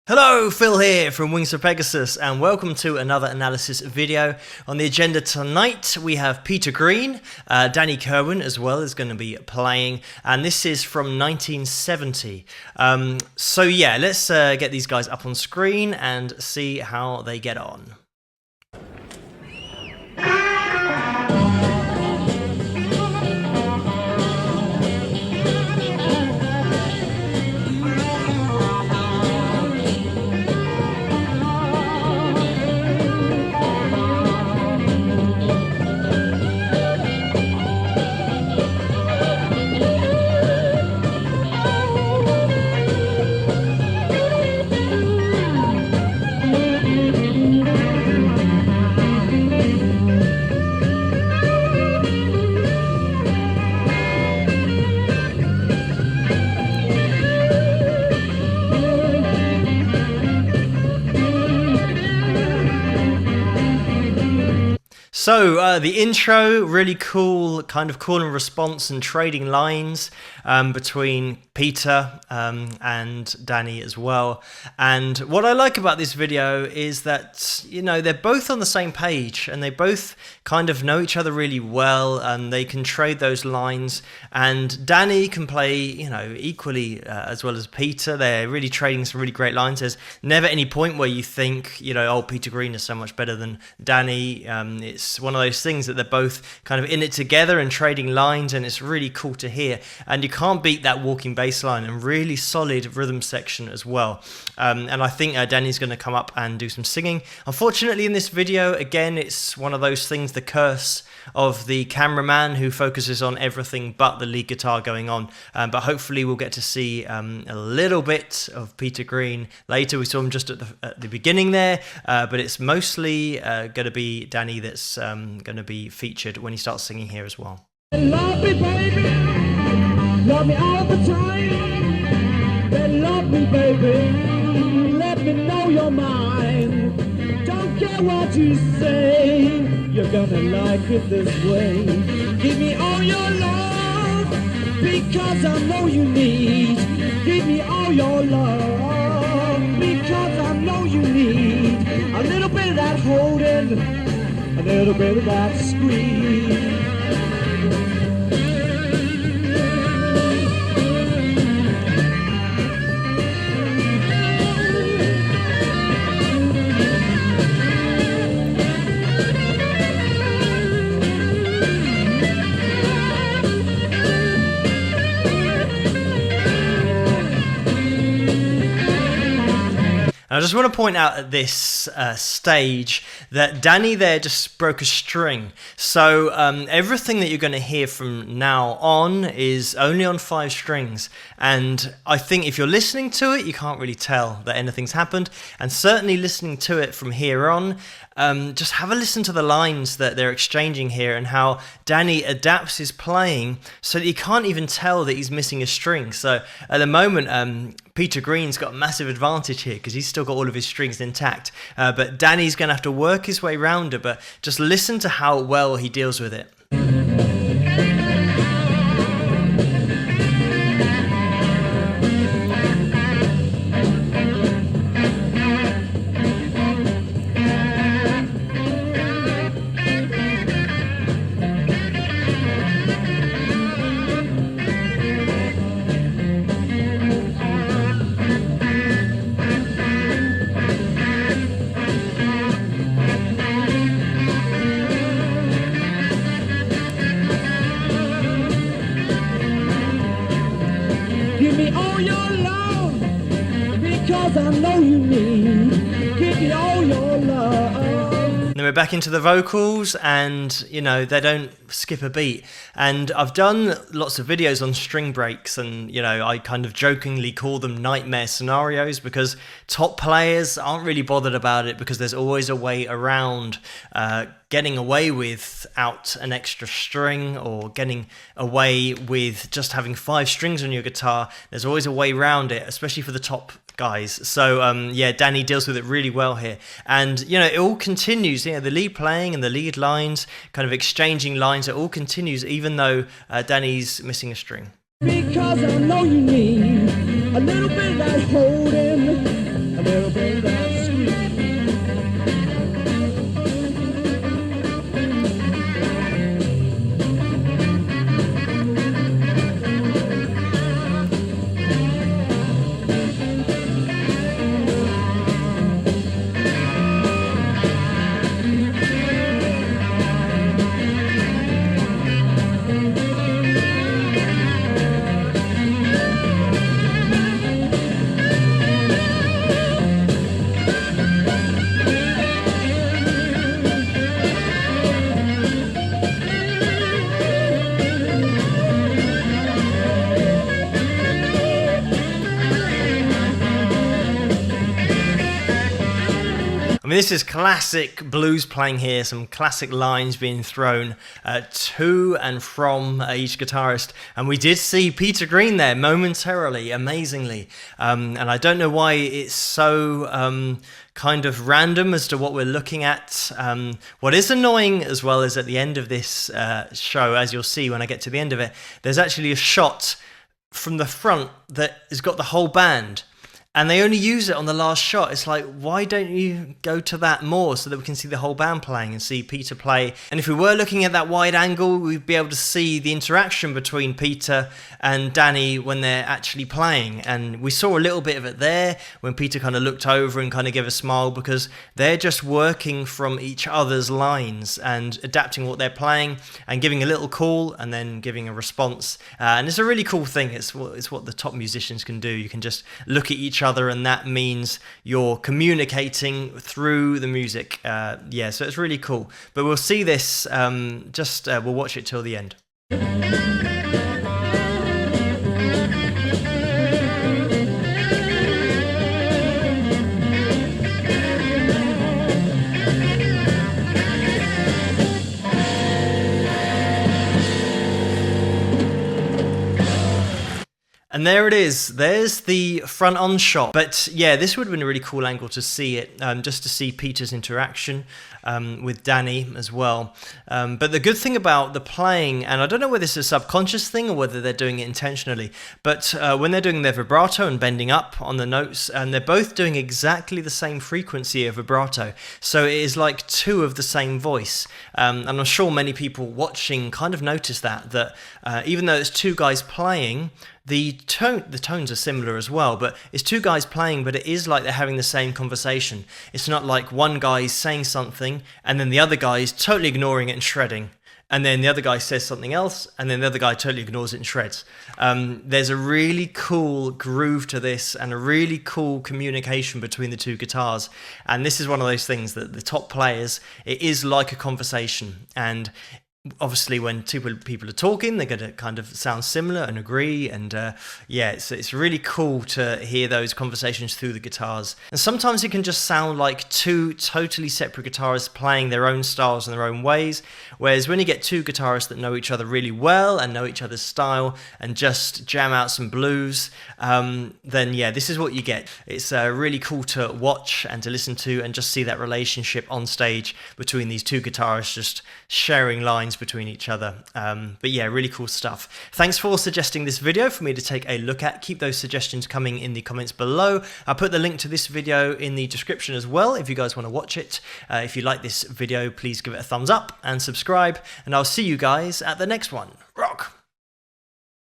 Hello, Phil here from Wings for Pegasus, and welcome to another analysis video. On the agenda tonight, we have Peter Green, Danny Kirwan as well is going to be playing, and this is from 1970. So yeah, let's get these guys up on screen and see how they get on. So the intro, really cool, kind of call and response and trading lines between Peter and Danny as well. And what I like about this video is that, you know, they're both on the same page and they both kind of know each other really well, and they can trade those lines. And Danny can play, you know, equally as well as Peter. They're really trading some really great lines. There's never any point where you think, you know, oh, Peter Green is so much better than Danny. It's one of those things that they're both kind of in it together and trading lines, and it's really cool to hear. And you can't beat that walking bass line and really solid rhythm section as well. And I think Danny's going to come up and do some singing. Unfortunately, in this video, again, it's one of those things, the curse of the cameraman who focuses on everything but the lead guitar going on. But hopefully we'll get to see a little bit of Peter Green later. We saw him just at the beginning there, but it's mostly going to be Danny that's going to be featured when he starts singing here as well. Love me, baby. Love me all the time. Then love me, baby. Let me know you're mine. Don't care what you say. You're gonna like it this way. Give me all your love, because I know you need. Give me all your love, because I know you need. A little bit of that holding, a little bit of that squeeze. I just want to point out at this stage that Danny there just broke a string. So everything that you're going to hear from now on is only on 5 strings. And I think if you're listening to it, you can't really tell that anything's happened. And certainly listening to it from here on, just have a listen to the lines that they're exchanging here and how Danny adapts his playing so that you can't even tell that he's missing a string. So at the moment, Peter Green's got a massive advantage here because he's still got all of his strings intact. But Danny's going to have to work his way around it, but just listen to how well he deals with it. Give me all your love, because I know you need. Give me all your love. Then we're back into the vocals, and you know, they don't skip a beat. And I've done lots of videos on string breaks, and you know, I kind of jokingly call them nightmare scenarios because top players aren't really bothered about it because there's always a way around getting away without an extra string, or getting away with just having 5 strings on your guitar. There's always a way around it, especially for the top guys. So yeah, Danny deals with it really well here, and you know, it all continues. You know, the lead playing and the lead lines, kind of exchanging lines, it all continues even though Danny's missing a string. Because I know you need a little bit of that holding, a little I mean, this is classic blues playing here, some classic lines being thrown to and from each guitarist. And we did see Peter Green there momentarily, amazingly. And I don't know why it's so kind of random as to what we're looking at. What is annoying as well is at the end of this show, as you'll see when I get to the end of it, there's actually a shot from the front that has got the whole band. And they only use it on the last shot. It's like, why don't you go to that more so that we can see the whole band playing and see Peter play? And if we were looking at that wide angle, we'd be able to see the interaction between Peter and Danny when they're actually playing. And we saw a little bit of it there when Peter kind of looked over and kind of gave a smile, because they're just working from each other's lines and adapting what they're playing and giving a little call and then giving a response. And it's a really cool thing. It's what the top musicians can do. You can just look at each other, and that means you're communicating through the music. Yeah, so it's really cool. But we'll see this, we'll watch it till the end. And there it is. There's the front on shot. But yeah, this would have been a really cool angle to see it, just to see Peter's interaction with Danny as well. But the good thing about the playing, and I don't know whether this is a subconscious thing or whether they're doing it intentionally, but when they're doing their vibrato and bending up on the notes, and they're both doing exactly the same frequency of vibrato. So it is like two of the same voice. And I'm sure many people watching kind of notice that even though it's two guys playing, the tones are similar as well, but it's two guys playing, but it is like they're having the same conversation. It's not like one guy's saying something and then the other guy is totally ignoring it and shredding, and then the other guy says something else and then the other guy totally ignores it and shreds. There's a really cool groove to this and a really cool communication between the two guitars, and this is one of those things that the top players, it is like a conversation. And obviously when two people are talking, they're going to kind of sound similar and agree, and yeah, it's really cool to hear those conversations through the guitars. And sometimes it can just sound like two totally separate guitarists playing their own styles in their own ways, whereas when you get two guitarists that know each other really well and know each other's style and just jam out some blues, then yeah, this is what you get. It's really cool to watch and to listen to and just see that relationship on stage between these two guitarists just sharing lines between each other. But yeah, really cool stuff. Thanks for suggesting this video for me to take a look at. Keep those suggestions coming in the comments below. I'll put the link to this video in the description as well if you guys want to watch it. If you like this video, please give it a thumbs up and subscribe, and I'll see you guys at the next one.